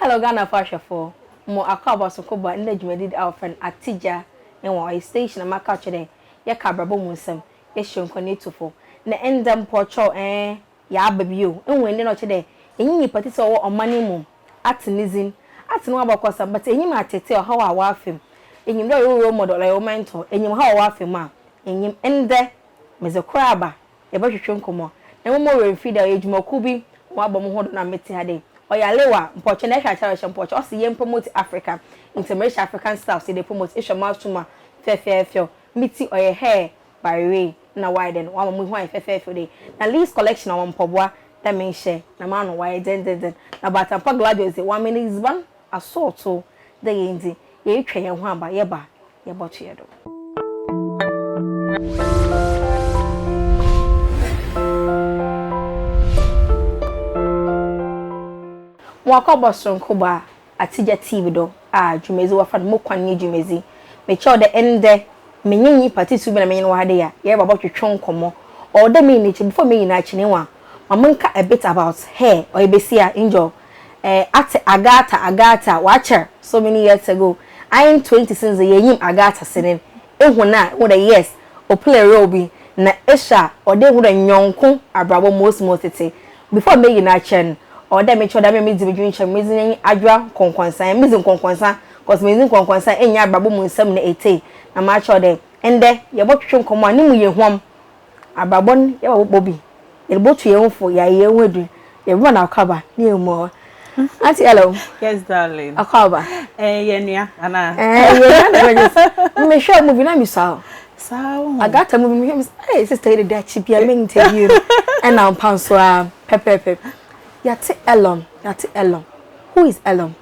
Hello, Ghana for more akabaso koba in the Jumedid our friend Atigya and why station and my culture there. Ya cabrabo musem, yes, you can for. Na endam porcho ya baby you, and when not today, and you put it all on money moon. Atinizin, Atin Wabacosa, but any matter tell how I waff him. And you know your role model like your mentor, and you how waff him, and you end there, Mr. Crabber, a bunch of chunkomo. No more feed the age more kubi, wabam hold on Mitty Hade. Oyalewa mpoche na hwa mpoche o se ye promote Africa intermarriage African style say they promote isha mouth fe miti oye hair by way na widen wa mu hwan fe dey na least collection on mpoboa that mean share na man no widen na batampa gladios 1 minute ban assault so the yendi ye twa ye ho aba ye ba ye boto ye do Mwaka bosron kuba Atigya TV do jumezi wa fan mo Kwan ni jumezi me cho de ende me nyinyi party su be na me nyi wa de ya ye baba twetwe nkomo o de me ni chi before me nyina chi ni wa mamanka a bit about hair or ebesia injo at agata watcher so many years ago I am 20 since the yenyim agata sinin ehu na wo de yes o play role bi na esha o de hu de nyonko abrabo most tete before me nyina chen or that make sure that me di between chem mezin Adwoa Nkonkonsa cause mezin Nkonkonsa enya abrabo mu nsam na ete na ma sure dem ende ye botwetwe nkomo ani mu ye hwam abrabon ye ba bobi ye botu ye hufo ya ye wedu ye run akaba ni emo Auntie hello yes darling akaba ye nua ana ye me sure movie na mi saw I got a movie me hey sister the that chip ya me interview and now panso pep Yate Elorm. Who is Elorm?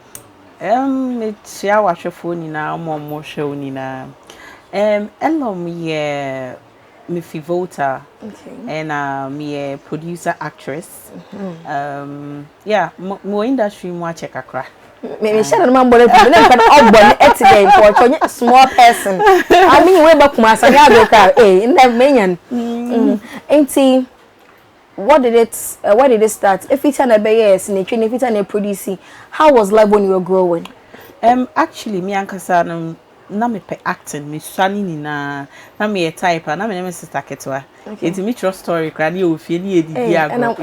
It's our phone na mo show ni na. Elorm ye me voter. Okay. And me producer actress. Yeah, mo industry mo check akra. Me share no man bole me na kan ogbon etigen for onye small person. I mean we back kuma sanya do ka in the menyan. Enti What did it start? If it's an ABS in if it's an producing, how was life when you were growing? Actually, me ankasa na me pe acting, me swani ni na me a type, na me name sister Ketwa. It's me true story, crani o fie ni edidi ago.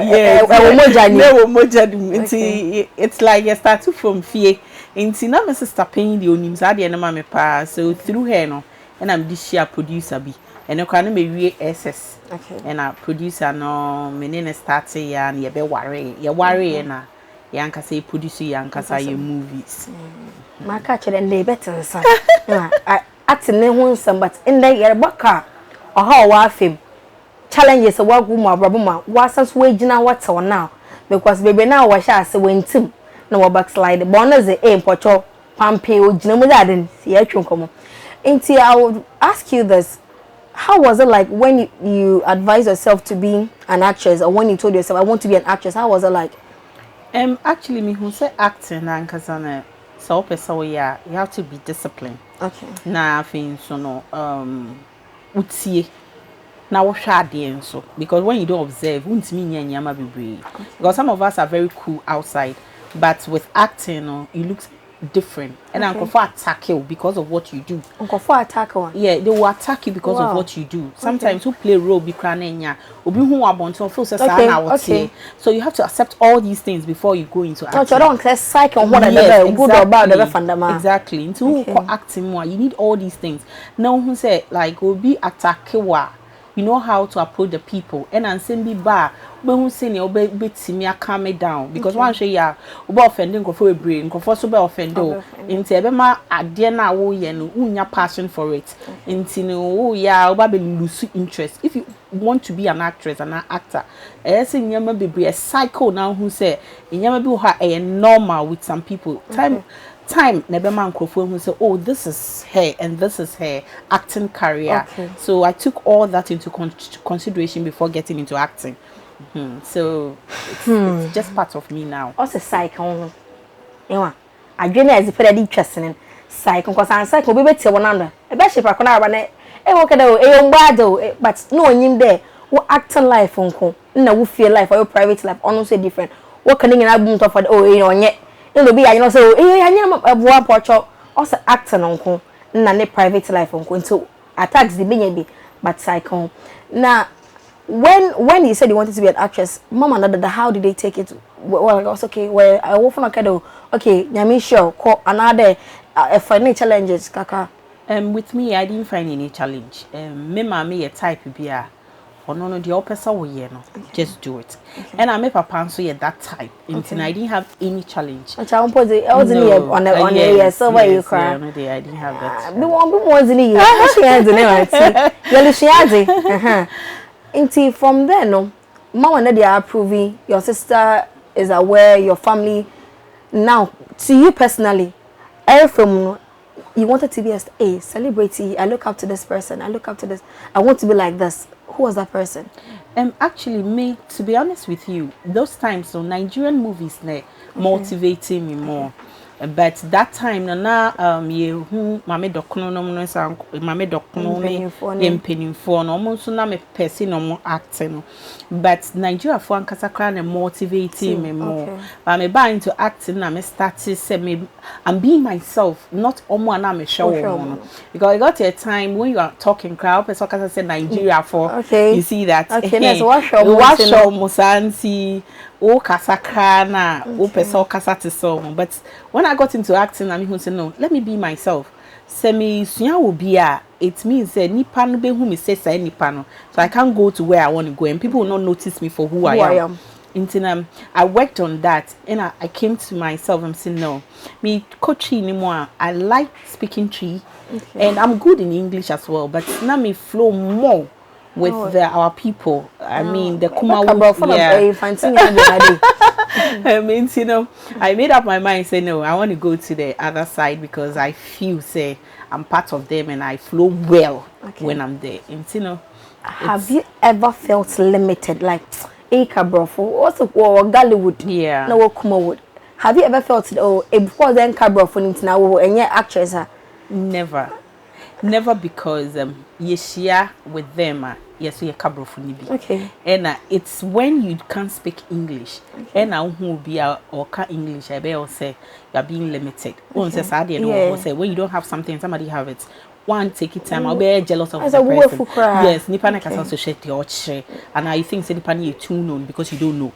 It's like you start from fear. Inti na me sister paying the onim sa de na ma me pa. So through her no, and I'm this year producer bi. And you can me SS. Okay. And a producer no me name start ya na ye be worry na yanka say produce yanka say movies. Ma ka chere ndey better sa. At ne ho nsam but ndey ye baka oha wa afem. Challenges wa gu mu abrabo ma wa saso we gina what now because baby now wa sha ase wentim na wa backslide bonus pocho pampe o gina mu daden ye twonkomo. Enti I would ask you this. How was it like when you advised yourself to be an actress or when you told yourself I want to be an actress? How was it like? Actually me who say acting and kasana so person you have to be disciplined. Okay. Na fin so no utie na wo hwa ade so because when you don't observe won't mean nyama bebre because some of us are very cool outside but with acting it looks different and Uncle for attack you because of what you do. Uncle for attack one. Yeah, they will attack you because of what you do. Sometimes who play role be cranenya. Obi who abonto feel okay. So you have to accept all these things before you go into acting. So you don't class psych on what good or bad the fundamental. Exactly. Into acting more, you need all these things. Now who say like obi attack wa. You know how to approach the people and be bar when who say you be calm me down because one say ya oba offending go for a brain go for so be offendo into ebema ade na wo ye no unya passion for it into no ya oba be lose interest if you want to be an actress and an actor say nyama be a cycle now who say nyama be ha a normal with some people time never man who say oh this is her and this is her acting career so I took all that into consideration before getting into acting. So it's just part of me now. Also cycle I dream as if I did trusting cycle because I'm cycle we better one under a best if I can have an but no one there what acting life uncle no we feel life or your private life honestly different what can you album for the no be I know so I Adwoa portrait also acting on na ne private life on so attacks the be but cycle now when you said you wanted to be an actress mom and dad how did they take it well it was okay well I often okay nyame sure call another financial challenges kaka with me I didn't find any challenge me mama a type bia no the opposite way no just do it and I make papa so that type and I didn't have any challenge I wasn't on a so why you cry no I didn't have that me won't be more than you she has the name from there no mama and they are approving your sister is aware your family now to you personally from you wanted to be a celebrity. I look up to this person. I look up to this. I want to be like this. Who was that person? Actually, me, to be honest with you, those times, so Nigerian movies, motivating me more. But that time, you mame dokno no no sa mame dokno ne yempenin for no mo so na me person no mo acting. But Nigeria for ankasa kra na motivating me more. But me ba into acting na me start say me I'm being myself, not omo na me show no. Because I got to a time when you are talking crowd person kasa say Nigeria for you see that. Okay, let's wash Musansi o kasakra na o person kasa te so. But when I got into acting, I mean, who said no, let me be myself. Say me sunya will be it means nipa no be who me say nipa no. So I can't go to where I want to go and people will not notice me for who I am. I worked on that and I came to myself and said no. Me coaching anymore. I like speaking tree and I'm good in English as well, but now me flow more with our people. I mean the Kuma I mean, I made up my mind, say no, I want to go to the other side because I feel, say, I'm part of them and I flow well when I'm there. And have you ever felt limited, like Brofo, also Gollywood? Yeah. No, Kumawood. Have you ever felt before then Brofo now and yet actress? Never. Never because share with them. Yes, we are Cabrofunibi. Okay. And it's when you can't speak English. And now who be or can English, I will say you are being limited. When you don't have something, somebody have it. One, take it time. I'll be jealous of the person. Yes, Nipana can also share your share. And I think Nipani is too known because you don't know.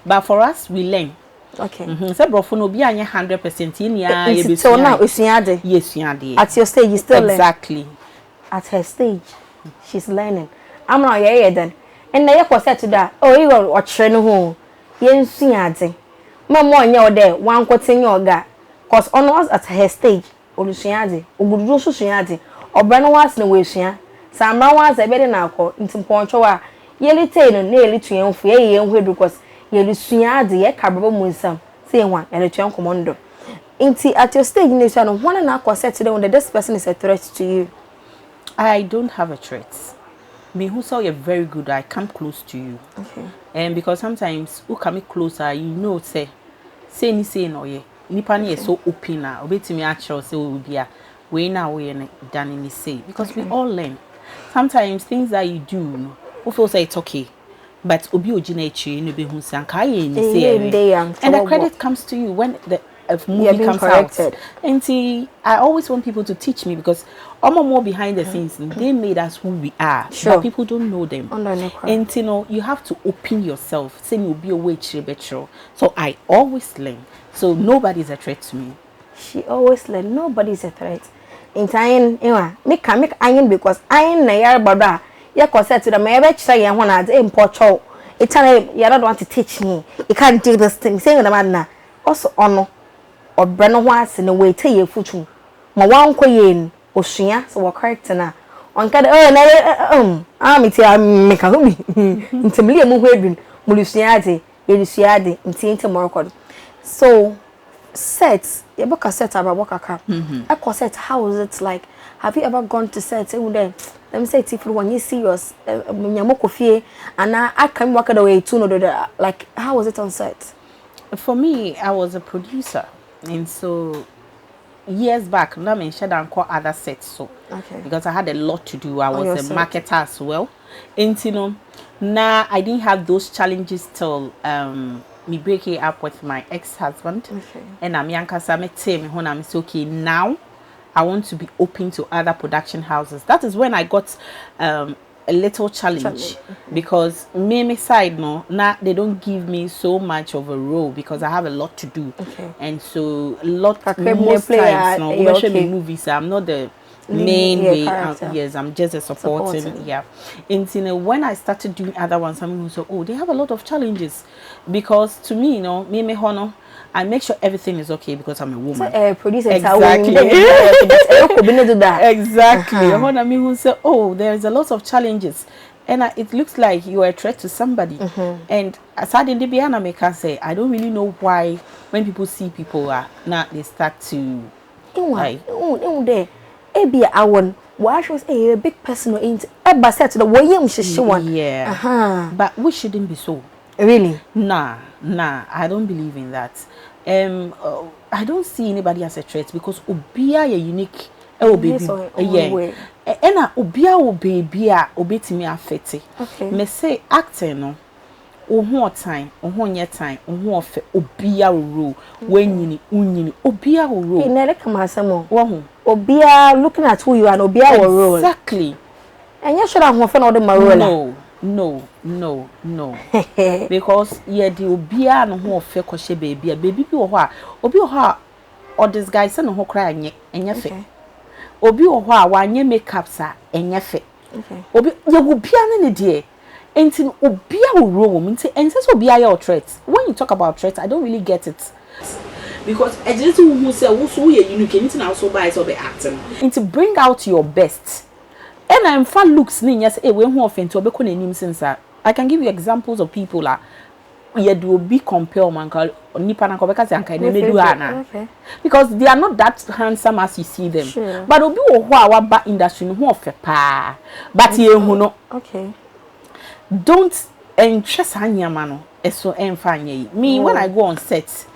But for us, we learn. Okay. So Brofo no be 100% in ya. So now it's yade. Yes, yade. At your stage, you still exactly. Learn. At her stage, she's learning. I'm not then. And now you said to that. Oh, you will watch no home. Yes, yade. Mama, you there. One quoting your guy. Cause on us at her stage. Olusiade. Ogudu so suade. Obrano was no way shia. Samra was a better now call into ponchoa. Yeli tail and nearly to young for ye and because Yelusuade ye cabrabo munsam. Say one and a young commando. Inti at your stage nation one and a said to them that this person is a threat to you. I don't have a threat. Me who saw you very good, I come close to you. Okay. And because sometimes who come closer, you know say ni say no ye. Nipani is so open now. Obeti me actual say we be a way now we done in say because we all learn. Sometimes things that you do, who feel say it's okay. But obi ojina echi no be hu sanka ye ni say and the credit comes to you when the movie comes corrected. Out. And I always want people to teach me because more behind the scenes they made us who we are. Sure. But people don't know them. And you have to open yourself. Say you be a way better. So I always learn. So nobody is a threat to me. She always learn. Nobody is a threat. In time, make iron because iron na yar baba. Ya said to the maybe try and one at import. It's you don't want to teach me. You can't do this thing. Saying the man also honor or Brenna was in a way to your future. My one queen or shia so correct na. On can make a hobby. Into million moving Mulusiade, Yelusiade, and Tiin tomorrow. So sets your book set about work a cap. A corset, how is it like? Have you ever gone to set let me say if when you see yours and I can walk away too no like how was it on set? For me, I was a producer and so years back now I shut down call other sets so because I had a lot to do. I was a marketer as well. And now I didn't have those challenges till me break it up with my ex-husband. Okay. And I'm yankasa me tell me when I'm say okay now I want to be open to other production houses. That is when I got a little challenge because me side no now they don't give me so much of a role because I have a lot to do. Okay. And so most play times no when okay. me movies I'm not the main way. Yes, I'm just a supporting. Yeah. And you know, when I started doing other ones, I'm so oh they have a lot of challenges because to me, you know, me honor, I make sure everything is okay because I'm a woman. So, producer exactly. Exactly. Honor me who say oh there's a lot of challenges. And it looks like you are a threat to somebody. And aside in the Biana make us say I don't really know why when people see people now they start to like Ebi awon wash was a big person into Eba said to the way one. Yeah. But we shouldn't be so. Really? Nah, I don't believe in that. I don't see anybody as a threat because Obia a unique baby. Yeah. And Obia will be obetimi affected. Okay. Me say acting no. Oho time, oho nye time, oho ofe obia rule when unyini obia rule. Hey, nele come asamo. Wahu. Obia looking at who you are and obia rule. Exactly. And you should have one friend of the marola. No. Because yeah, the obia no ho ofe kwhye baby bi wo ho a obi wo ho a or this guy say no ho cry enye fe. Obi wo ho a wanye makeup sa enye fe. Okay. Obi ye obia ne de Entin obia will roam and says obia your threat. When you talk about threats, I don't really get it. Because I just who say also you can also buy so be acting. And to bring out your best. And I'm fan looks yes, when who offend to obeko nanim since I can give you examples of people like yeah do be compare man nipa na kobeka say anka na medu ana. Okay. Because they are not that handsome as you see them. Sure. But obi wo ho a wa ba industry no ho ofe pa. But ye hu no. Okay. Don't interest anyamano eso enfanye me when I go on set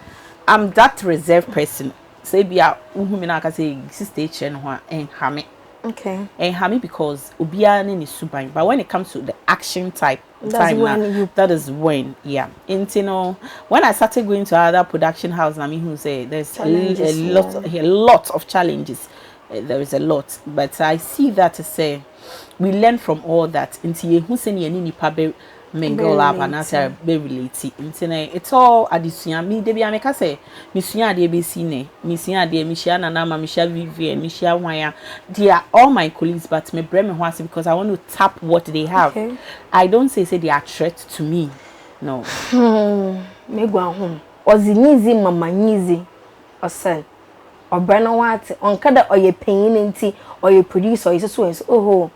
I'm that reserved person say bia uhumi na aka say stage no ho en hame okay en hame because obia ne suban but when it comes to the action type that is when yeah intino when I started going to other production house na me who say there's a lot of challenges there is a lot but I see that to say we learn from all that into ye who send ye nipa be mingle up and answer be relate intine it's all adisua me de bia meka say misua de be si ne misua de mishia na ma mishia Vivian mishia wanya they are all my colleagues but me bre me ho ase because I want to tap what they have. Okay. I don't say they are threat to me no me gwa ho ozinizi mama nyizi osen obrana wate onkada oye panyin nti oye producer oye so oh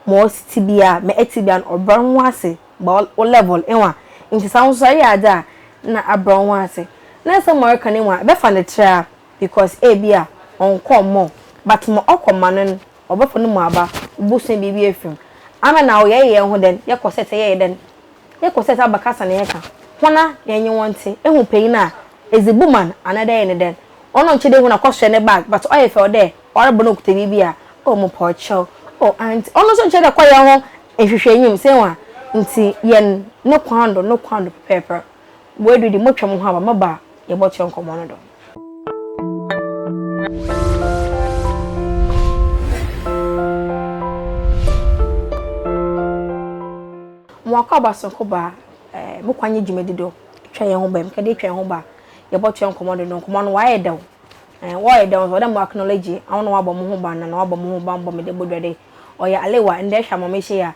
mo tibia me etibia obran wase ba o level enwa nti sound sorry ada na abran wase na some American enwa be fa ne try because bia onko mo but mo okoma no obefo no mo aba busun bibi efim ama na oye ho den ye kosete ye den ye kosete abakasa na ye ka hona yenye wonte ehu pain na ezibuman another ye ne den ono nchede hu na kwhwe ne bag but oye fe ode ore bono kuta bibia o mo pocho oh and ono so nchede kwa ye ho ehwehwe enyim se wa nti yen no kwando paper we do di motwam ho aba maba ye bocho nkomo no do mwaka basonko ba mo kwanye djumedido twa ye ho ba mkade twa ye ho ba ye bocho nkomo do nkomo no wa ye daw why down so them acknowledge I want to mo ho ban na wabo mo ho ban bo me de bodwede oya alewa ende hwa mo she ya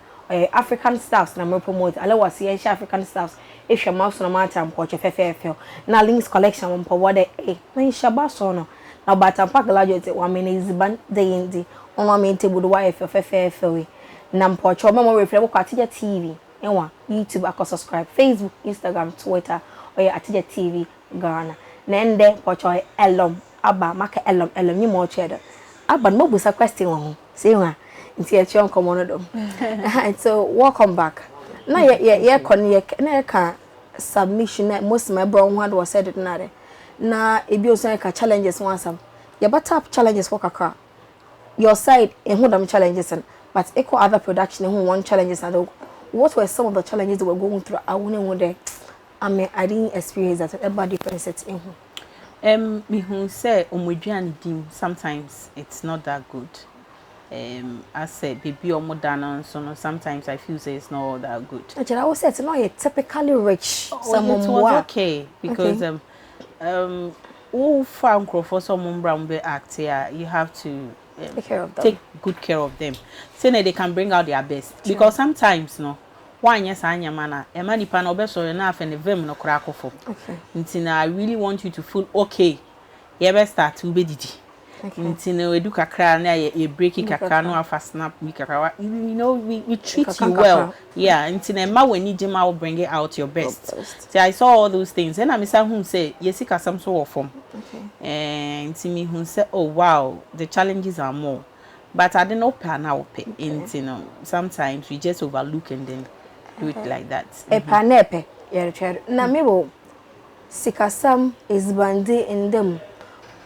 African staffs na me promote alewa see African staffs e hwa mouse na matam ko chefefefe na links collection mo po wode na shaba so no na batam pack graduate wa me na iziban dey ndi on wa me table do wa fefefe we na mpocho mo refre ko Atigya TV enwa YouTube akọ subscribe Facebook Instagram Twitter oya Atigya TV Ghana na ende pocho Elorm aba maka Elorm ni mo chedo aba no busa question won say wa nti e chion komo no dom so welcome back na ye kon ye na ka submission na most my bro one was said it na ebi o say ka challenges one sam ye tap challenges for kaka your side e hu dam challenges but equal other production who one challenges and what were some of the challenges that were going through I wouldn't there I mean, I didn't experience that about different sets in Me who say omoduane dim sometimes it's not that good. I said baby omodana so sometimes I feel say it's not all that good. Actually, I would say it's not a typically rich. Some it was okay because all farm crop for some brown be act here, you have to take care of them. Take good care of them. So that they can bring out their best. True. Because sometimes no one yes anya mana e mani pa no be so enough and the vem no kra akofo. Okay. Until I really want you to feel okay. You better start to be didi. Okay. Until edu kakra na you break kakra no afa snap we kakra. You know we treat you well. Yeah, until ma when you jema will bring it out your best. See I saw all those things and I miss who say yesika some sort of form. Okay. And to me who say oh wow, the challenges are more. But I didn't open now pay. You know, sometimes we just overlook and then do it like that. Panepe, yeah, na me wo sikasam is bandi in them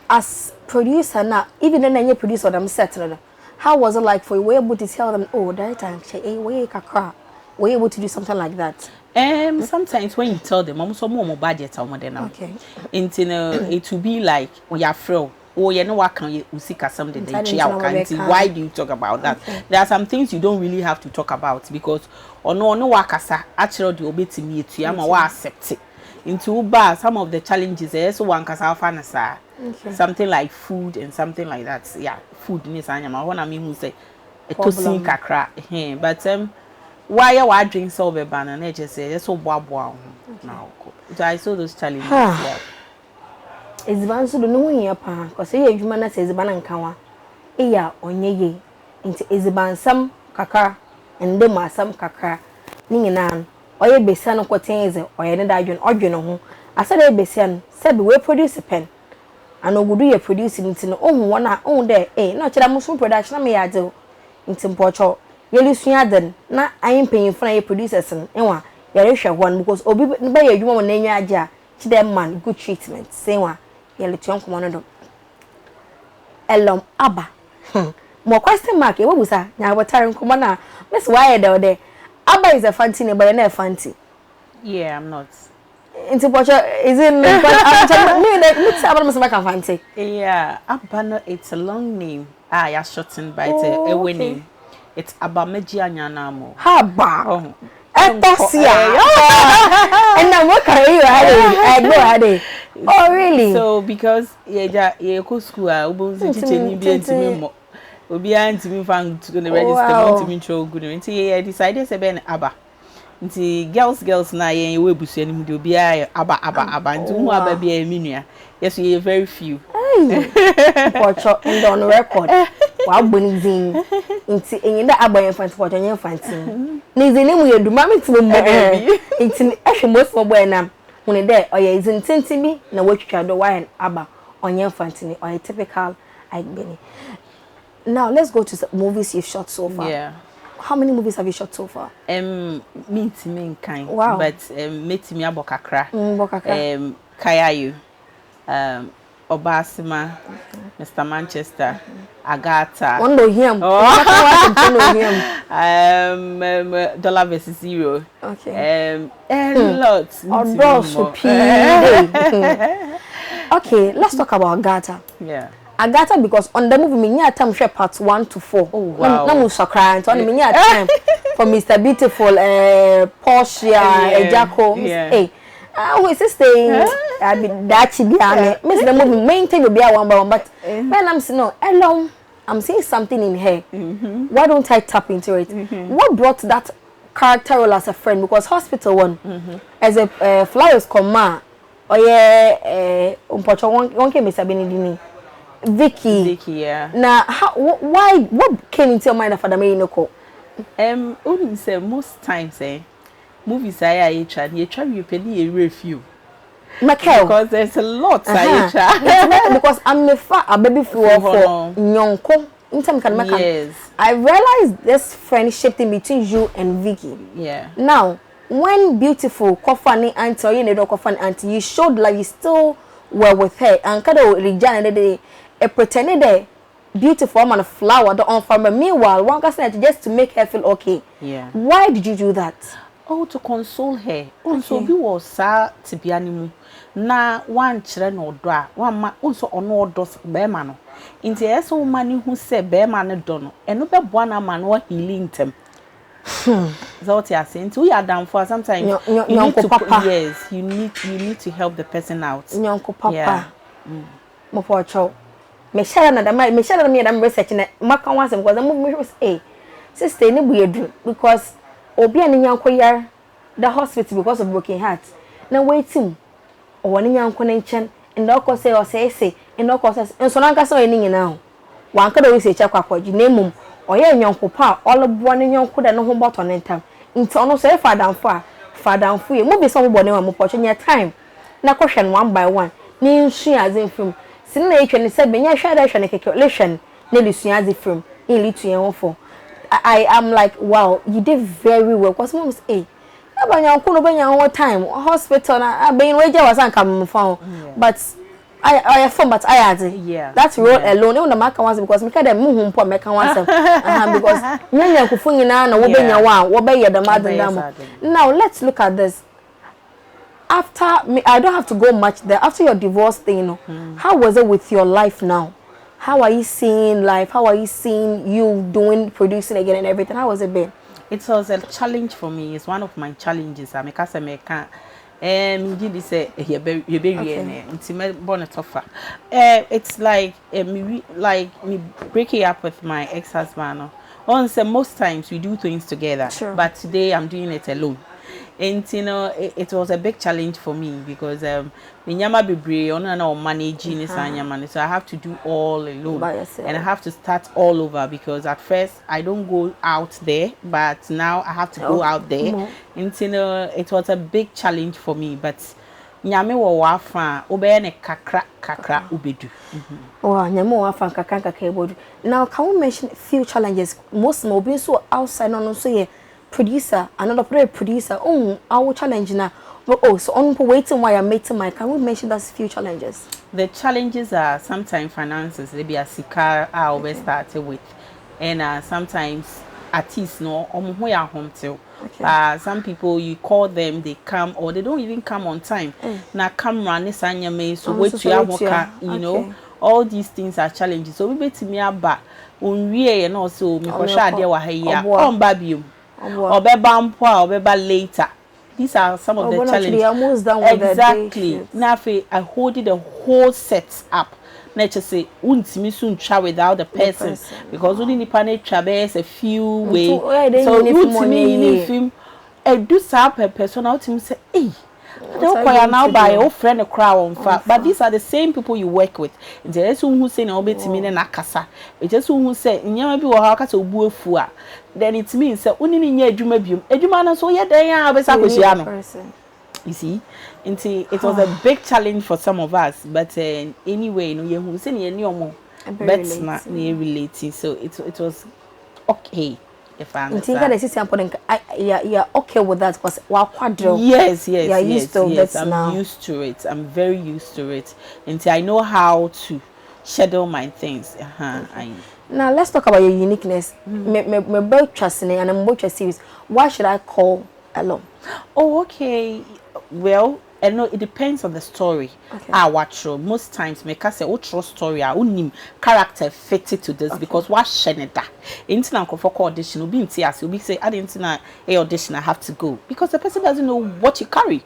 as producer now. Even then, you producer them settled. How was it like for you? Were you able to tell them, oh, that time, were you able to do something like that? Sometimes when you tell them, I'm so more budget on them. Okay. It will be like when you're frail. Oh, you know what can you seek something why do you talk about that? Okay. There are some things you don't really have to talk about because no wakasa actually the obey me to yama accept it. Into bar some of the challenges so one kasa fanasa something like food and something like that. Yeah, food in this anyama one I mean who say to sing kakra. But why you drink so be ban and just say so boa now. So I saw those challenges. Yeah. Eziban so do no hu pa cause e adwuma na se eziban nkanwa e ya onye ye nti eziban sam kakra ende ma sam kakra ni nyina oye besia no kotenze oye ne da adwene ho asa da besia no se be we produce pen and ogudu ye produce nti no ohun wona ohun de na kira musu production na me ya de nti mpocho ye lisua den na ayin panyimfo na ye producers no enwa ye rehwe ho because obi be ye adwuma mo na enwa agya kide man good treatment senwa yele tion komo no Elorm aba mo question mark e wobusa nya abotare komo na miss why de aba is a fancy name but na fancy. Yeah, I'm not. Into pocho is in me mix aba must make fancy. Yeah, aba no it's a long name. Ya shortened by it a winning. It's abameji anyana mo. Haba. Etosia. And now what can you I oh really? So because ye go school obo se teacher ni bi antimi mo. Obi antimi fan to the register antimi show good. Nti ye decided say be aba. Nti girls na ye we busu ani mu de obi aba nti hu aba bi e minua. Yes ye very few. Pocho and on record. Wa bonizin. Nti enyida aba ye fanti pocho nye fanti. Nizi ni mu ye du mami ti mo mo. Nti ehwe most mo boy na when there or is intensity na watchwa do wine aba onye fantini or a typical Igbeni. Now let's go to the movies you've shot so far. Yeah. How many movies have you shot so far? Me kind. Wow. But me abokakra. Kayayu. Obasima, Mr. Manchester, Agatha. One know him. Dollar versus Zero. Okay. Lots. Okay, let's talk about Agatha. Yeah. Agatha because on the movie me time share parts 1 to 4. Oh wow. No mo sakra on me time for Mr. Beautiful, Portia, Ejako. Hey. Who is staying? I be that she be miss the movie maintain will be a one by one, but when I'm saying no, Elorm, I'm seeing something in her. Why don't I tap into it? What brought that character role as a friend? Because hospital one as a flowers command or yeah, one came Mr. Benedini. Vicky, yeah. Now, why? What came into your mind for the main local? Only say most times, movies I try you penny a review. Because there's a lot because I'm a baby for Nyonko. Yes. I realized this friendship in between you and Vicky. Yeah. Now, when beautiful Kofani auntie or you know Kofani auntie, you showed like you still were with her and kind of Regina they pretended that beautiful woman flower the on farmer. Meanwhile, one person just to make her feel okay. Yeah. Why did you do that? Oh, to console her. Also, be was sa to be animal. Na one children or dra, one man also on all dos bearman. In the S old man who said bearman dono, and no one a man what he linked him. That's what you are saying. We are down for sometimes. You need to papa. Yes, you need to help the person out. Nyonko papa. Mo for chow. Me share na me share me am researching maka once because I'm say sister ni buyedu because obi ani nyanko yar the hospital because of broken heart. Na waiting o ni nyanko na nchen and the say or say and the say nso na nkasa o ni nyina wan ka do we say chakwa kwaji na mum oye nyonko pa all bo ni nyonko da no ho boto ne ntam nti ono so e fadanfo ye mo be so mo bo ne wa mo pocho nya time na kohwe one by one ni nsu azin film sin na etwe ne se benya hwa da hwa ne calculation na lisua azin film in litu yen ho I am like wow you did very well because mom say abanya ko no benya ho time hospital na aben weje wasan kam phone but I phone but I had yeah that's role alone no na maka once because me ka dem mu hu mpo meka once because nyanya kufu nyina na wo benya wa wo be ye the madam now let's look at this after me I don't have to go much there after your divorce thing you know how was it with your life now? How are you seeing life? How are you seeing you doing producing again and everything? How was it been? It was a challenge for me. It's one of my challenges. I make it's like me breaking up with my ex-husband. Most times we do things together, but today I'm doing it alone. And you know, it was a big challenge for me because Minyama Bibre on managing this and so I have to do all alone and I have to start all over because at first I don't go out there, but now I have to go out there. And you know, it was a big challenge for me, but Nyame wo wafa obeye ne kakra ubedu. Oh, Nyame wo wafa kakra ubedu. Now, can we mention a few challenges? Most mo be so outside no so yeah. Producer, another producer. Oh, our challenge now. Oh, so on waiting while I'm making my. Can we mention those few challenges? The challenges are sometimes finances. They be a sika I always started with, and sometimes artists no who are home too. Some people you call them, they come or they don't even come on time. Na camera ni sanya me so wait to have you know. All these things are challenges. So we bet me aba unwie and also me ko sha dia wa here on babium. Obeba later. These are some of the challenges. Almost done with exactly. Now I hold the whole set up. Nature say untimi soon try without the person because only the traverse a few way. So untimi film do sa person out him say hey. Don't quite now buy your friend a crowd on fact, but these are the same people you work with. There's someone who say no be to me na kasa. It's just who say nyama bi wo ha kasa obu afu a. Then it means say uni ni nya adwuma biom. Adwuma na so ye dan ya be sa kwehia no. You see? It was a big challenge for some of us, but anyway, no ye hu say ne omo. But na ne relating. So it was okay. If I you're okay with that because yes, I'm used to it. I'm very used to it. Until I know how to schedule my things. Now let's talk about your uniqueness. Me both trusting and I'm both series. Why should I call Elorm? Oh, okay. Well, I know it depends on the story. Watch most times make us say true story unim character fitted to this because what sheneda interna for audition will be in tears will be say I didn't audition I have to go because the person doesn't know what you carry.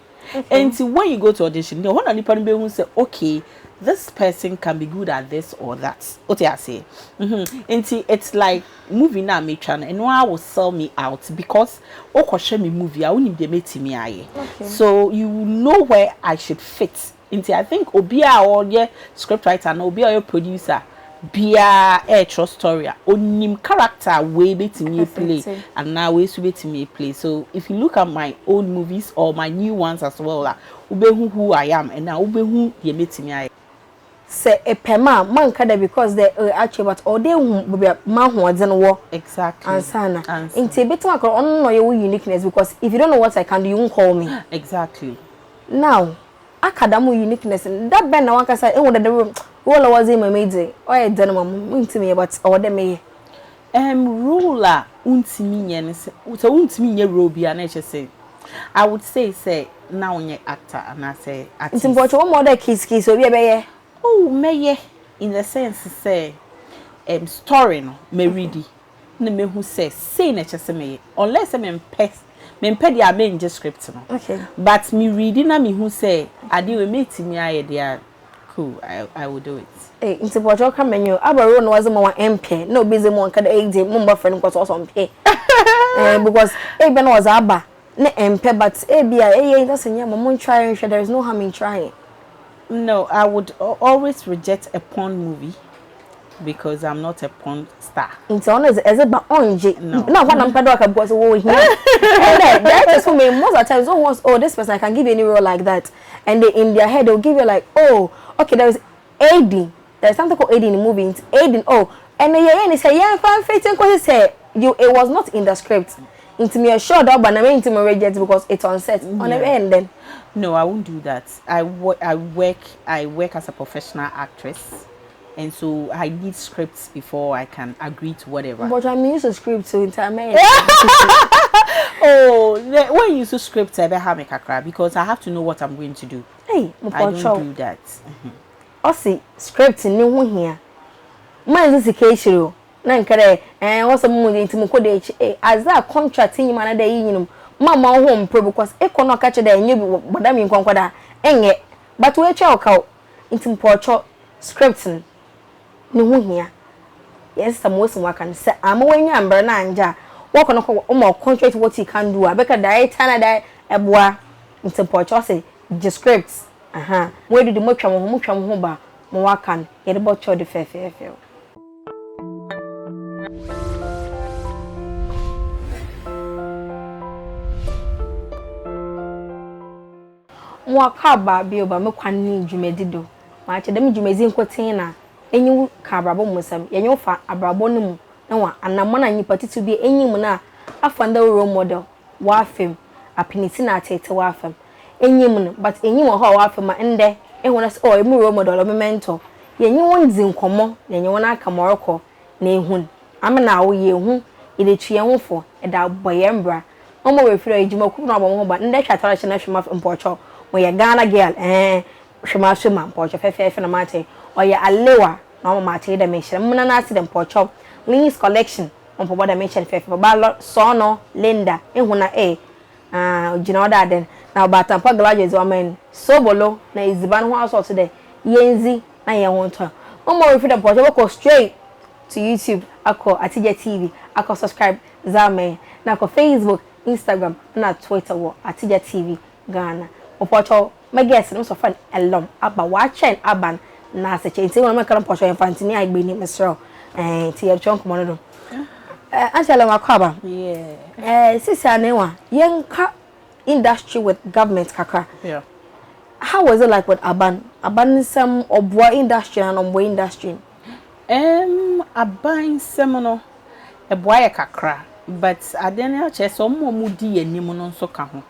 And when you go to audition the one only person who say okay this person can be good at this or that. What I say. And it's like movie na me try and no one will sell me out because show me movie I won't be me aye. So you know where I should fit. Into I think obia or yeah script writer and obia your producer bia a true story onim character way beti me play and now way so beti me play. So if you look at my old movies or my new ones as well ube who I am and now ube who ye beti me aye. Say a pema man kada because they actually but all they man who doesn't work exactly ansana into better work on your uniqueness because if you don't know what I can do you won't call me exactly now academic uniqueness that ben na wanka say e would the room all was in my made or I done mum to me but or them me ruler untimi yen so untimi ye role bia na che say I would say now on your actor and I say It's important one more kiss so we be oh me in the sense say story no me ready na me who say na chese me unless me pɛ dia me nje script no okay but me reading na me who say ade we meti me aye dia cool I will do it it's important come menu abaro no was mo MP no busy mo nka da age mo mba friend because also MP because be no was aba na MP but bia that's nya mo try there is no harm in trying. No, I would always reject a porn movie because I'm not a porn star. It's honest as a ba onje. No. No, what I'm pedo because wo here. That is for me most of the times this person I can give you any role like that. And they in their head they'll give you like, oh, okay, there's aiding. There's something called aiding in the movie. It's aiding. Oh, and then say, yeah, fan fitting because say it was not in the script. Into me assured up but I mean into me reject because it's on set. On the end then. No, I won't do that. I work as a professional actress. And so I need scripts before I can agree to whatever. But I'm used to scripts to intermediate. Oh, when you use a script, I better make a cry because I have to know what I'm going to do. Hey, I don't do that. Also, script in new here. Man, this is case you. Nankere, what's a mood into Mukode as that contract in man day in Mamma home because it could not catch a day and you but I mean conquer but we choke out into portrait scripting. No here. Yes, the most one can say I'm when you and Bernanja walk on more contract what he can do. I better die Canada Adwoa into portrait the scripts. Where did the much hoba Mowakan get about your the fair. Mwakaba bi oba me Kwan ni dwumedido ma che dem dwumezi nkoten na enyi ka abrabo musam yenyo fa abrabo no mu na wa anamana nyipa titu bi enyim na afanda role model wa fem apiniti na atete wa fem enyim no but enyim ho wa fem ma ende ehuna se o emu role model o me mentor yenyi won zinkomo yenyi won aka moroko na ehun amena wo ye hu ide tue ho fo eda boye mbra omo we fira ejuma ku na bo ho ba ende hwatara che na hwema mpocho we Ghana girl shema mpocho fefe na mate oya alewa na mama mate da me hire muna na ase dem mpocho Lee's collection on po boda me hire fefe ba so no Linda ehuna gina oda den na batampa graduates o men sobolo na iziban ho aso to de yenzi na ye ho to omo we fit mpocho we go straight to YouTube ako Atigya TV ako subscribe zame na ko Facebook Instagram na Twitter wo Atigya TV Ghana Opocho my guest no so friend Elorm aba watching aban na se che nti won me kan pocho infantini agbeni mesro ti ye chon komo no do Elorm akwaba sisi anewa yenka industry with government kakra how was it like with aban some obwa industry and obwa industry aban semono ebwa ye kakra but adene che so mo di anim no nso ka ho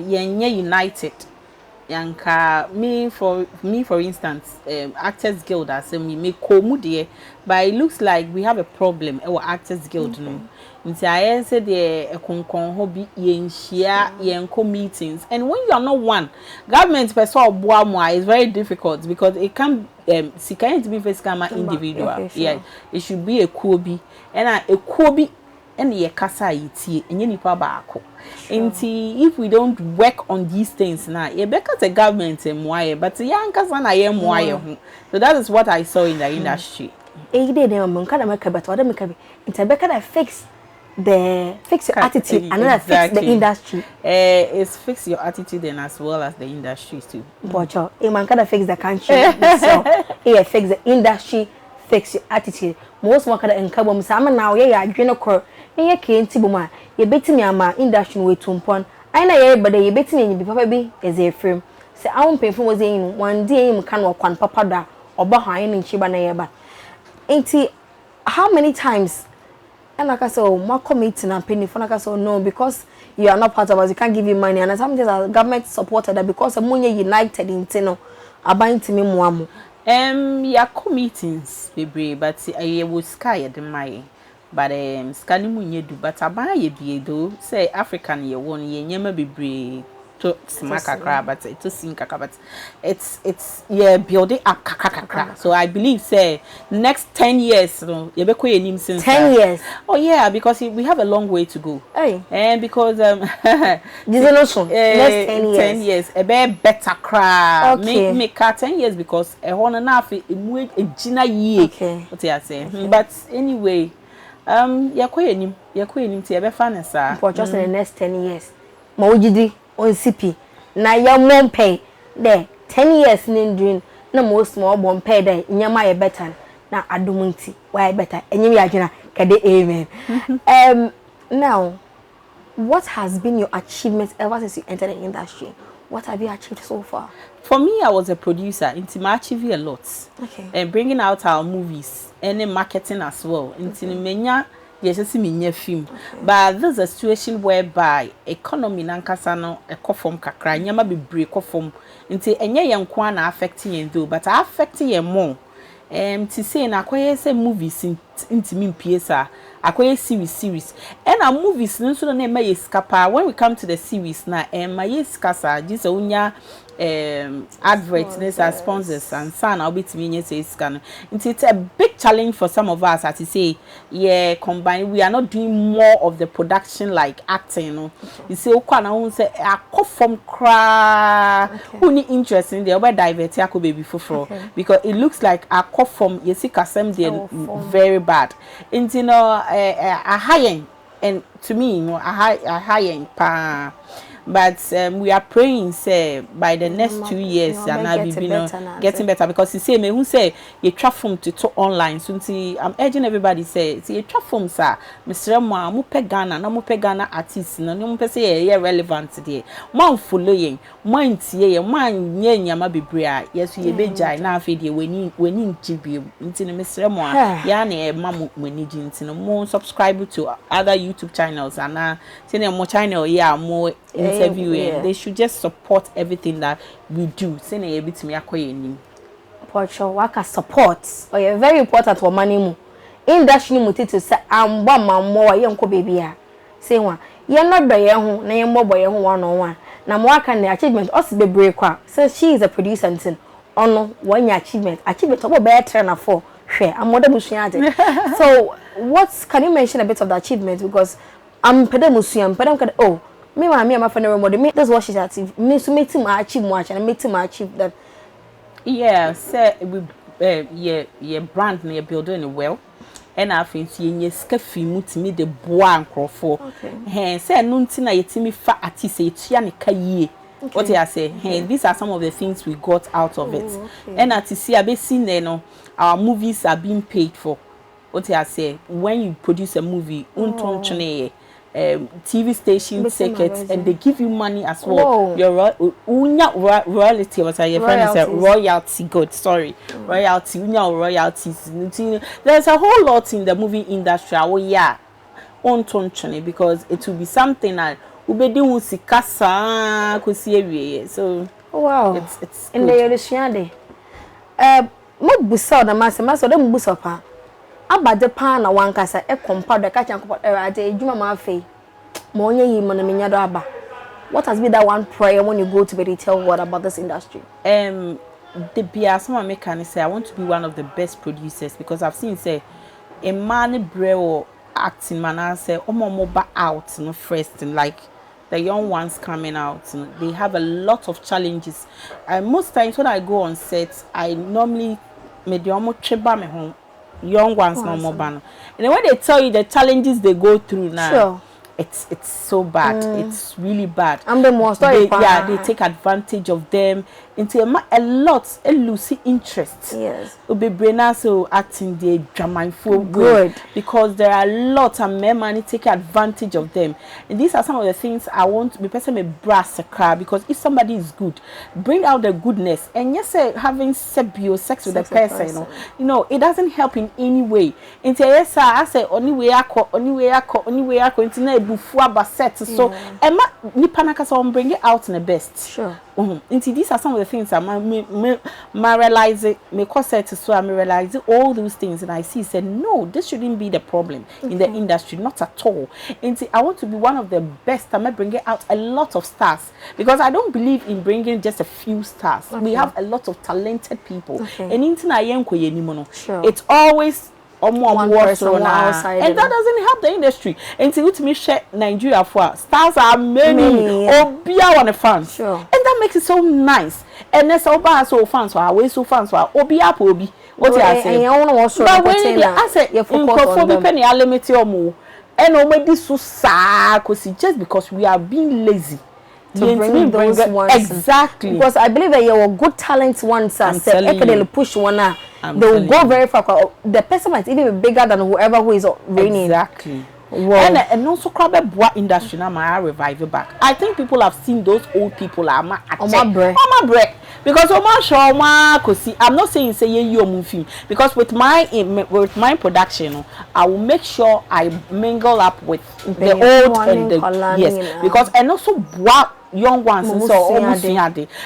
yenye united yanka me for instance actors guild as me komu de but it looks like we have a problem our actors guild no nti I say the konkon ho bi yenhia yenko meetings and when you are not one government person oboa is very difficult because it can to be physical individual it should be a kuobi and a kuobi and ye kasa yitie enye nipa baako nti if we don't work on these things now ye beka the government emwaye but yan kasa na ye mwaye ho so that is what I saw in the industry dey dem mo kada make but other make be nti beka that fix your attitude and then fix the industry it's fix your attitude and as well as the industry too but man kada fix the country so here fix the industry fix your attitude most one kada enkabo msama na ye ya adwene kor ye kenti boma ye betimi ama industry we tumpon aina ye bade ye betimi nyi papa bi eze frame se awon penfo wo zen one day im kan wo kwan papa da oba han ni chiba na ye ba enti how many times and like I said my committee na penny for like I said no because you are not part of us you can't give you money and sometimes our government supported that because amunye united intino abantimi muamu ya committees bebre but I will sky the my but scanning mun ye do but aban ye be do say African ye won ye nyema bebre to smack a crab but to sink a but it's yeah building up kakakakra. So I believe say next 10 years no ye be ko ye since 10 years. Oh yeah, because we have a long way to go. Hey. And because next 10 years. 10 years a better cry. Okay. Make 10 years because a whole enough a gina year. Okay. What you say? But anyway, you're quite to be fun, sir. For just in the next 10 years. Mawjidi on CP. Na ya mom pay there 10 years in dream. No most small bon pay there. Nyama ye better. Na adumunti. Why better? And you are kade amen. Now, what has been your achievement ever since you entered the industry? What have you achieved so far? For me, I was a producer. Into I achieved a lot. Okay. And bringing out our movies and then marketing as well. Into menya, yes, I see me film. But there's a situation whereby economy nankasa no a from kakra nyama be break from into enye yen Kwan affecting yen though, but affecting yen more. To say na akoye say movies into me PSA. Akoye series and our movies no so na may escapa when we come to the series na my escasa just unya adverts as sponsors and son I'll be to me say scan it's a big challenge for some of us as to say yeah combine we are not doing more of the production like acting you know you say okwa na won say akọ from cra who need interest in the over divert yakọ baby foforo because it looks like akọ from yesika sem dey very bad and you know a high end and to me you know a high end pa but we are praying say by the next 2 years and I'll be getting better because you say me who say you trap from to online so I'm urging everybody say see you trap from sir Mr. Mo pe Ghana na mo pe Ghana artists no mo pe say yeah relevant there man following man tie man nye nyama bebre a yes you be jai na afi de weni ntibi nti no Mr. Mo ya na e mam manage nti no mo subscribe to other YouTube channels and say na mo channel yeah mo interviewing they should just support everything that we do say na you bit me akoye nim for waka support oh yeah very important for money mu industry mu tete say amba mammo ye nko baby a say wa ye no do ye ho na ye mbobo ye ho one on one na mo aka na achievement us be break kwa so she is a producer ntin ono one achievement obo be tre na for hwe amoda busua ade so what can you mention a bit of the achievement because I'm pedemusuam oh me my friend remember me that's what she's achieved me so make him achieve much and make him achieve that yeah say we yeah brand na building well and I think you scafi mutimi de boa ankrofo say no ntina yetimi fa artist etua ne kaye what I say these are some of the things we got out of it and at see I be seen there no our movies are being paid for what I say when you produce a movie TV station tickets and they give you money as well. Your royalty was your friend said royalty good royalty royalties. There's a whole lot in the movie industry because it will be something that ubedi usikasa kusiye so wow it's in the yodishande mo busa na masa dem busa pa abade pa na wankasa e compare ka chan ko ade ejuma ma afei mo onye yi mo na menya do aba what has been that one prayer when you go to the tell what about this industry the biasma mechanic say I want to be one of the best producers because I've seen say a man brew acting man say omo out no first like the young ones coming out they have a lot of challenges and most times when I go on set I normally mediomo cheba me home young ones no more ban and when they tell you the challenges they go through now it's so bad it's really bad and the more story they take advantage of them into a lot a losing interest yes be brainer so acting the drama good because there are lots of men money take advantage of them and these are some of the things I want to be person me brass a car because if somebody is good bring out the goodness and yes having sex with the person you know it doesn't help in any way into yes I say only way into na ebufu abaset so emma nipa na kasa bring it out in the best These are some of the things I realize it. Me corset so I realize all those things, and I see said no, this shouldn't be the problem in the industry, not at all. And I want to be one of the best. I'm bringing out a lot of stars because I don't believe in bringing just a few stars. We have a lot of talented people, and it's always one person outside, and that doesn't help the industry. And to me, share Nigeria for stars are many, or be on the fans, and that makes it so nice. And that's all bad so fans are way so fans are obi up obi. What I say, but when I say you focus on penny I limit your more, and already so sad just because we are being lazy. To bring those ones exactly because I believe that you're good talent ones are they push one out. They will go very far. The person might even be bigger than whoever who is reigning. Exactly. Wow. And also crab bois industry now my revive back. I think people have seen those old people are my break because I'm not saying say you moving because with my production I will make sure I mingle up with the old and the yes because and also bois young ones and so almost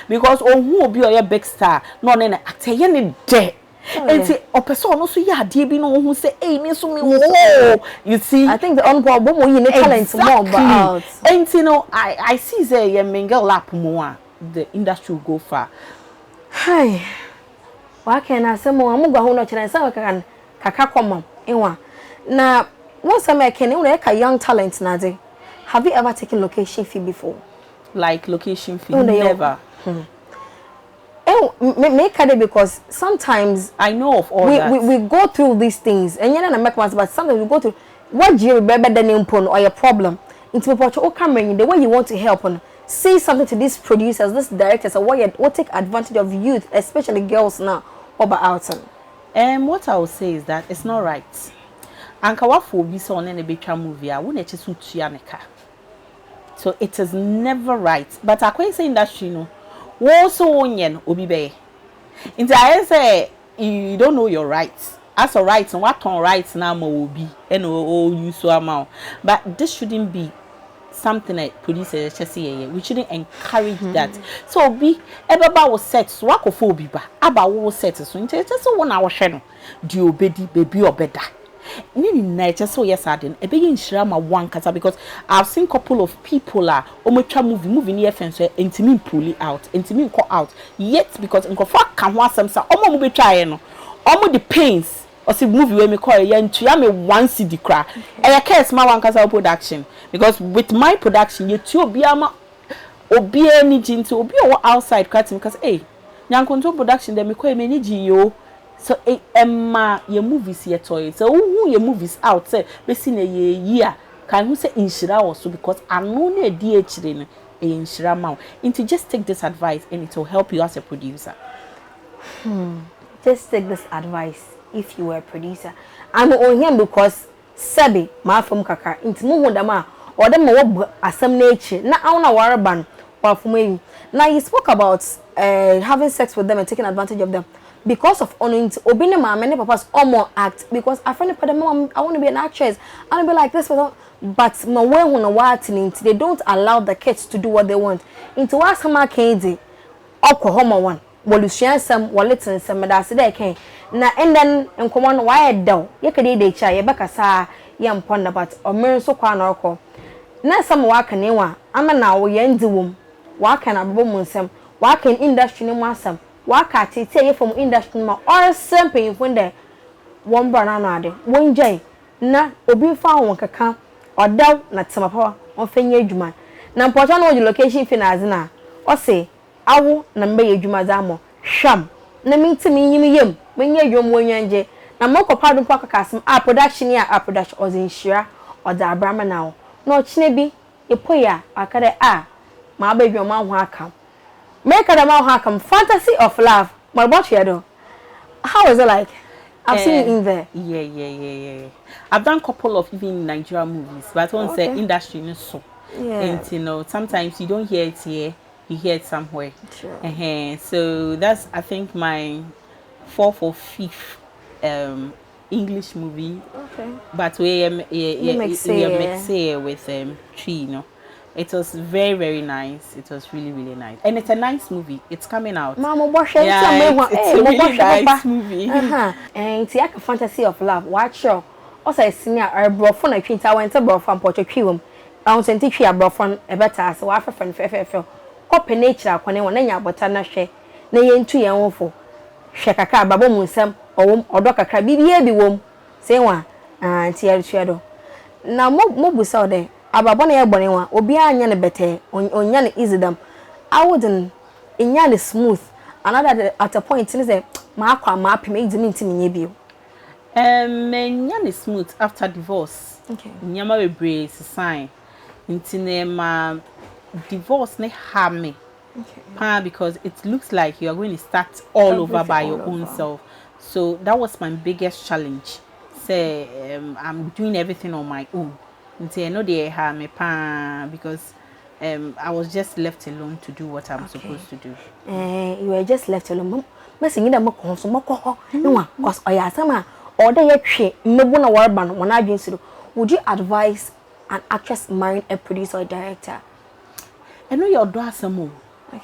because who will be a big star no then actor any day. And say, "Oh, person, also yeah, dear, be no who say, hey, me so me oh, you see." I think the unborn you need talent more, but and you know, I see say you mingle lap more, the industry will go far. Hi, why can I say more? I'm going to challenge some can kaka come on. Now, once I can only a young talent, Nazi. Have you ever taken location fee before? Like location fee? Never. Make it because sometimes I know of all that. We go through these things and you're not make ones, but sometimes we go through what do you remember the name or your problem into a camera the way you want to help on say something to these producers, these directors, or what take advantage of youth, especially girls now over out. What I will say is that it's not right. Anka wafo bi so on a betwa movie a wona eche so tua neka. So it is never right. But I say industry no also onyen obi be nti I say you don't know your rights as a rights and what on rights now mo obi and you so amount but this shouldn't be something like producers just say we shouldn't encourage that so be ebeba was set so akofo obi ba aba wo set so nti just so one hour hwe no di obedi baby obeda Nini na just so yes I didn't ebe yin ma one kasa because I've seen couple of people are ometwa movie near fence intimi pull out intimi call out yet because nkofo aka ho asem sa omo mo betwa ye no omo the pains or see movie we me call ye ntua me one cd kra e ya case ma one kasa production because with my production you two obi ama obi any jinto obi o outside cratim because nyankonto production dem me call me ni yo. So Emma your movies here toy. So who your movies out say be seen a year can who say inshira also because I know ne DH then inshira mount. Into just take this advice and it will help you as a producer. Just take this advice if you were a producer. I'm on him because Sabi ma from kaka into mu dama or them wo asem nature na awna waraban or from now you spoke about having sex with them and taking advantage of them. Because of honoring obeying my many papas or more act because I find the mom I want to be an actress I want to be like this but my way when they don't allow the kids to do what they want into what some candy Oklahoma one Walusian some wallet some that's there can now and then and come on why down you could eat a chai you back a young ponder but or mirror so quan or now some work and I'm a now we end the womb what can I boom some what can industry no some wakati tie from industry ma or simple when there one banana de one jay na obi fa won kaka odaw na temapa on fenye adwuma na mpota no location finance na o say awo na mbe adwuma za mo hwam na mintimi yim yem menye adwom wonwanje na mokopa do kaka asem production ozin or the abrama now no chine bi epoya akade ma ba adwom ho aka make a how come fantasy of love. My watch here how is it like? I've seen it in there. Yeah. I've done a couple of even Nigerian movies, but I won't say industry is so. Yeah. And you know, sometimes you don't hear it here, you hear it somewhere. Sure. So that's I think my 4th or 5th English movie. Okay. But we mix with 3, you know. It was very, very nice. It was really, really nice. And it's a nice movie. It's coming out. Mama Bosha, it's a really nice movie. And it's like a fantasy of love. Watch show. Also, I seen a brofon a twin tower and a brofon portrait. I was sent to a brofon a better, so I friend fair. Copy nature, when one in your botana share. Nay, into your own for. Shakaka, Babo Musam, or Doctor Crabby, be womb. Say one, and tear shadow. Now, Mobu saw there. Ababona ya bonewa obi anya ne bete onya ne easy dam I wouldn't inya ne smooth another at a point is say ma akwa ma apem edzimi ntimi nye bio menya ne smooth after divorce. Okay. Nyama bebre sign ntine ma divorce ne ha me. Okay. Because it looks like you are going to start all over by your own self. So that was my biggest challenge. Say I'm doing everything on my own. Until I know they have me because I was just left alone to do what I'm supposed to do. You were just left alone. Messing in a more no one was Oyasama or the tree, no one award ban when I been to. Would you advise an actress marrying a producer or director? I know your door some more.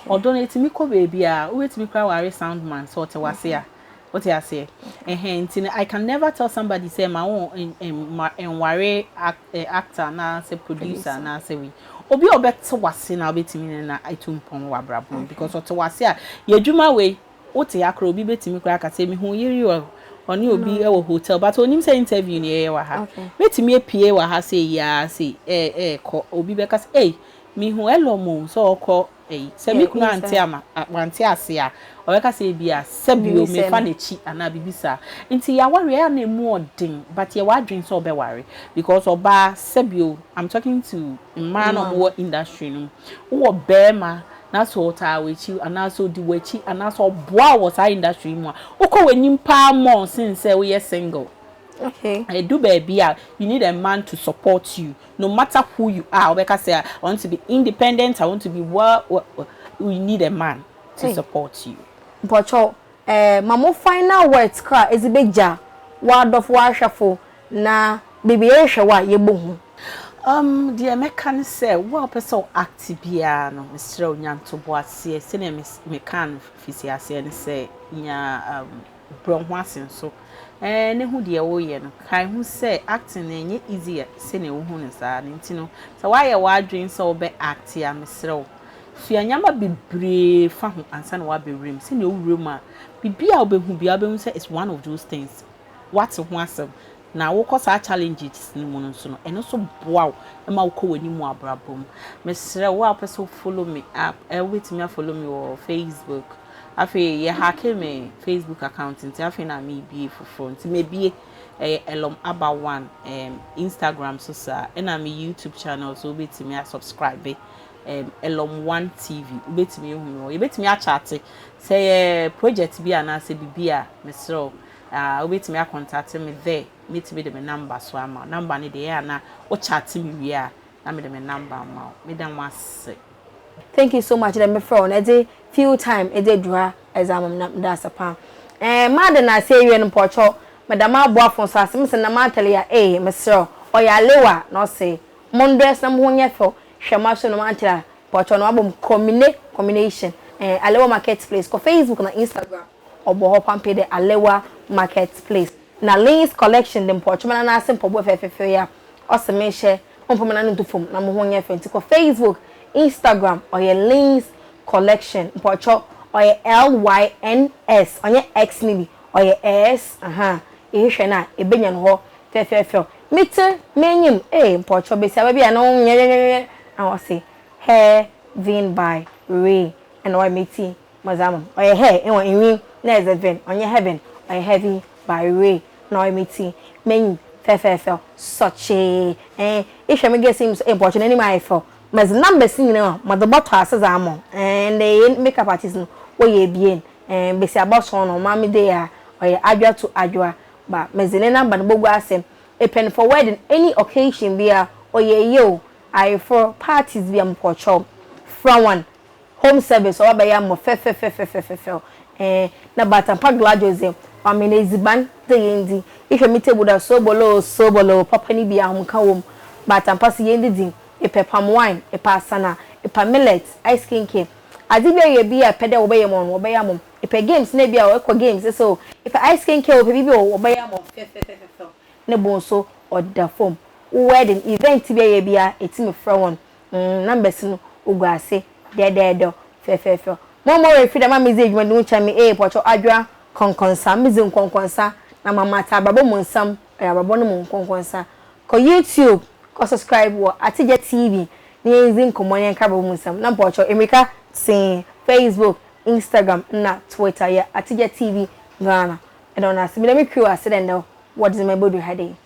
Or donate me ko baby wait me cry worry sound man sort of was here. What I say? I can never tell somebody say my own in worry actor na say producer na say we. Obi obeto wase na obetimi na itumpon wabrabon because what was here ye dwuma we wote yakra obi betimi kra ka say me hu yiri o oni obi e wo hotel but onim say interview ni e wa ha betimi apie wa ha say ya say ko obi be ka say me hu Elorm so ko se mi kuna anti ama anti ase a o ka say bia sebio me fa na chi ana bibisa nti ya ware ya na mu odin but ya wadwen so be ware because oba sebio I'm talking to a man of war industry no wo bema na so ta wechi ana so di wechi ana so boa was our industry mu ukọ wanim pa mo since we single. Okay. I do baby you need a man to support you no matter who you are. Because say I want to be independent, I want to be we need a man to support you. Pocho mamo final words cry is a big jar word of worshipful na baby wa yebu the American say well person active no Mr. Onyanto boase say me can fisiase and say nya bronwasen so ne hu de wo ye no kai hu say acting na enye easier say na wo hu ne sa ne ntino so why ye wa adwen so wo be act ya mesrew fia nyama bebre fa hu ansa na wa be rem say na owurem a bibia wo be hu bia be hu say it's one of those things what hu asem na wo ko sa challenges ni mu no so no eno so boa e ma wo ko wani mu abrabom mesrew wo apeso follow me up wait me follow me on Facebook. Afi ye hack me Facebook account nti afi na me be for front maybe Elorm aba one Instagram so sa na me YouTube channel so betimi subscribe Elorm 1 TV betimi hu ye betimi a chat say project bi ana say bibia mesro betimi contact me there metimi de me number so ama number ni de ya na o chat me wi a na me de me number ma me dan wase. Thank you so much. Let me throw on a few time a day draw exam that's a palm. Madam, I say you in Porto, Madame Adwoa Nkonkonsa, Miss Namatalia, Mr. or ya lewa, no say, Mondays, number 1 year for Shamaso no Mantilla, Porto no album combination, Alewa Marketplace, for Facebook and Instagram, or Boho Pampe de Alewa Marketplace. Now, Lane's collection, the Porto, and I simple with FFA, or some share, on to form number 1 year for Facebook. Instagram or your Lane's collection portrait or your LYNS on your X maybe or your S you should not a billion ho fair meter menu portrait be baby I know I will say hair vin by Ray and or meeting mazam or your hair and in ring there's a vein on your heaven or your heavy by Ray no meeting menu fair such a if you get seems important any my for mas numbers you know mother bottle as amon and they makeup artist no we bien and be say about son or mommy there or Adwoa to Adwoa but mezine number no bogu asem a pen for wedding any occasion via or yo I for parties via mpocho from one home service or by am fe na batampa gladio I mean eziban the if you meet with a so bolo papa ni bia hom ka wom batampa se yendi din epe palm wine, epe asana, epe millet, ice cream cake. Adibia ye bi a pede obeye mon, obeye mom. Epe games na bia o games so epe ice cream cake ope bibi obeye mom. Fe. Ne bon so order form. Wedding event bi ye bia etimi fra won. Numbers no ugase de fe. Momo we free ma message ma no cha me pocho Adwoa Nkonkonsa mizi Nkonkonsa na mama ta babo mo nsam babo no mo Nkonkonsa ko YouTube ko subscribe wo Atigya TV ni ezi nkomo yen ka babo mo nsam na pocho Emeka sin Facebook Instagram na Twitter ya Atigya TV Ghana. I don't know. So me crew I said no what is my body headache.